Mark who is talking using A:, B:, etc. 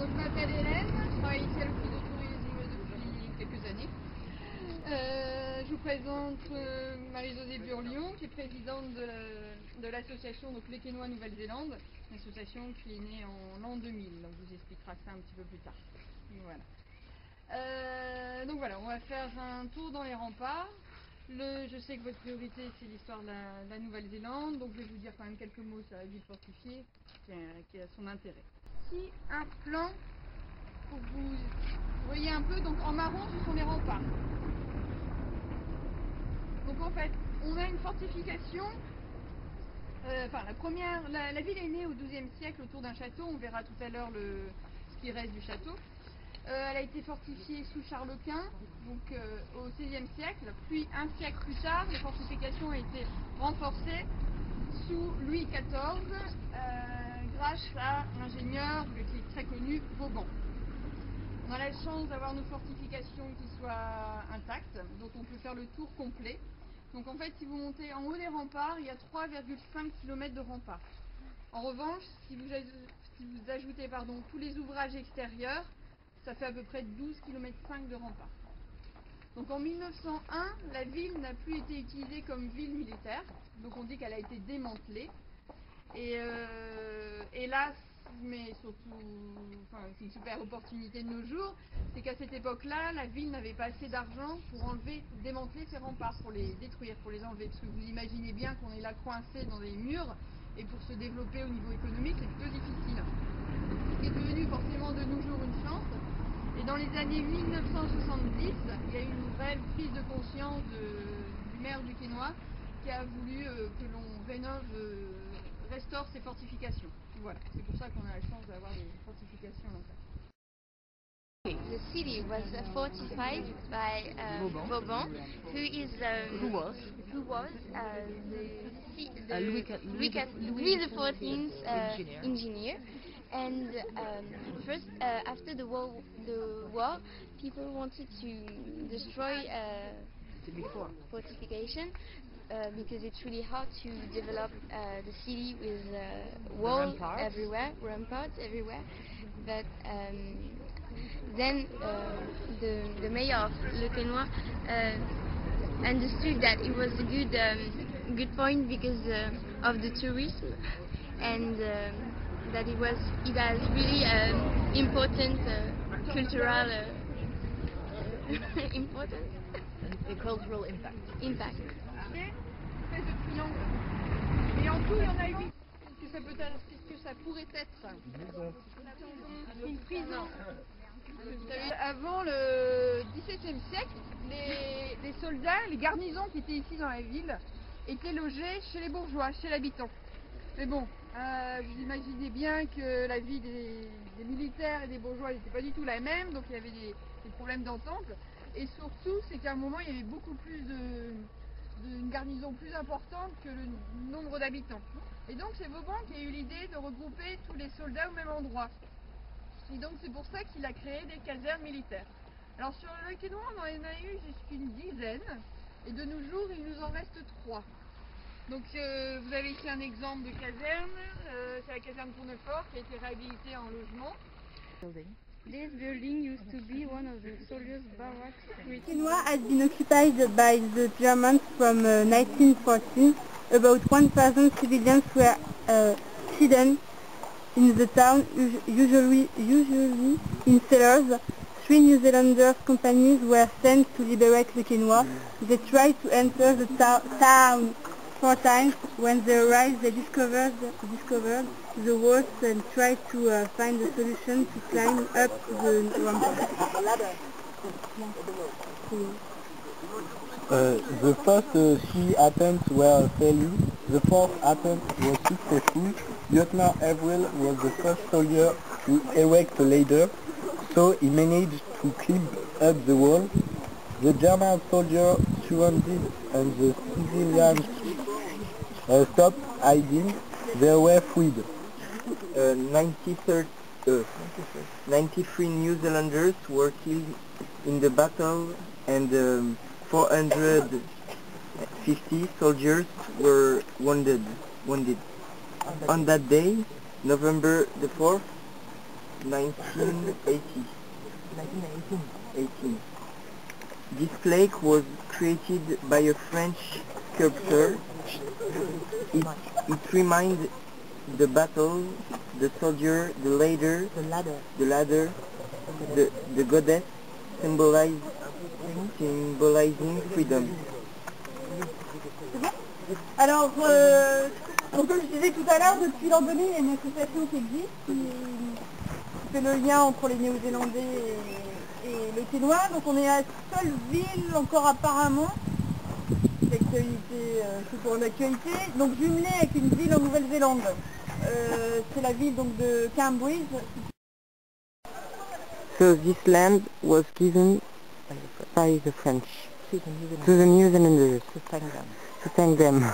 A: Donc je m'appelle Hélène, je travaille ici à l'Office de tourisme depuis quelques années. Je vous présente Marie-Josée Burlion, qui est présidente de l'association Les Quesnois Nouvelle-Zélande, une association qui est née en l'an 2000. On vous expliquera ça un petit peu plus tard. Donc voilà, on va faire un tour dans les remparts. Je sais que votre priorité c'est l'histoire de la Nouvelle-Zélande, donc je vais vous dire quand même quelques mots sur la ville fortifiée qui a son intérêt. Ici un plan pour que vous voyez un peu, donc en marron ce sont les remparts. Donc en fait on a une fortification, la ville est née au XIIe siècle autour d'un château, on verra tout à l'heure ce qui reste du château. Elle a été fortifiée sous Charles Quint, donc au XVIe siècle, puis un siècle plus tard, les fortifications ont été renforcées sous Louis XIV, grâce à l'ingénieur qui est très connu, Vauban. On a la chance d'avoir nos fortifications qui soient intactes, donc on peut faire le tour complet. Donc en fait, si vous montez en haut des remparts, il y a 3,5 km de remparts. En revanche, si vous ajoutez tous les ouvrages extérieurs, ça fait à peu près 12,5 km de remparts. Donc en 1901, la ville n'a plus été utilisée comme ville militaire, donc on dit qu'elle a été démantelée. Et hélas, mais surtout, c'est une super opportunité de nos jours, c'est qu'à cette époque-là, la ville n'avait pas assez d'argent pour démanteler ses remparts, pour les détruire, pour les enlever. Parce que vous imaginez bien qu'on est là coincé dans des murs, et pour se développer au niveau économique, c'est plutôt difficile. Ce qui est devenu forcément de nos jours une chance. Et dans les années 1970, il y a eu une vraie prise de conscience du maire du Quesnois qui a voulu que l'on restaure ces fortifications. Voilà, c'est pour ça qu'on a la chance d'avoir des fortifications intactes.
B: The city was fortified by Vauban, who was Louis XIV's engineer. And first, after the war, people wanted to destroy fortification because it's really hard to develop the city with walls everywhere, ramparts everywhere. But then the mayor of Le Quesnois understood that it was a good point because of the tourism, and that it has really important cultural importance.
C: A cultural impact.
A: Une espèce de triangle. Et en tout, il y en a 8. Qu'est-ce que ça pourrait être? Une prison. Avant le XVIIe siècle, les soldats, les garnisons qui étaient ici dans la ville, étaient logés chez les bourgeois, chez l'habitant. Mais bon, vous imaginez bien que la vie des militaires et des bourgeois n'était pas du tout la même, donc il y avait des problèmes d'entente. Et surtout, c'est qu'à un moment, il y avait beaucoup plus une garnison plus importante que le nombre d'habitants. Et donc c'est Vauban qui a eu l'idée de regrouper tous les soldats au même endroit. Et donc c'est pour ça qu'il a créé des casernes militaires. Alors sur le Quesnois, on en a eu jusqu'une dizaine, et de nos jours, il nous en reste 3. Donc vous avez ici un exemple de caserne, c'est la caserne Tournefort qui a été réhabilitée en logement.
D: This building used to be one of the soldiers' barracks.
E: Quesnois has been occupied by the Germans from 1914. About 1,000 civilians were hidden in the town, usually in cellars. 3 New Zealanders companies were sent to liberate the Quesnois. They tried to enter the town 4 times. When they arrived, they discovered the walls and tried to find a solution to climb up the rampart.
F: The first 3 attempts were a failure. The 4th attempt was successful. Lieutenant Avril was the first soldier to erect a ladder, so he managed to climb up the wall. The German soldiers surrounded and the civilians stopped hiding. They were freed.
G: 93 New Zealanders were killed in the battle, and 450 soldiers were wounded. On that day, November the 4th, 1918. This lake was created by a French sculptor. It reminds the battle, the soldier, the ladder, the goddess, symbolizing freedom.
E: Alors, donc comme je disais tout à l'heure, depuis l'an 2000, il y a une association qui existe, qui fait le lien entre les Néo-Zélandais et le Ténois. Donc on est la seule ville encore apparemment, l'actualité, c'est pour l'actualité, donc jumelée avec une ville en Nouvelle-Zélande. C'est la ville donc de Cambridge.
G: So this land was given by the French to the New Zealanders to thank them.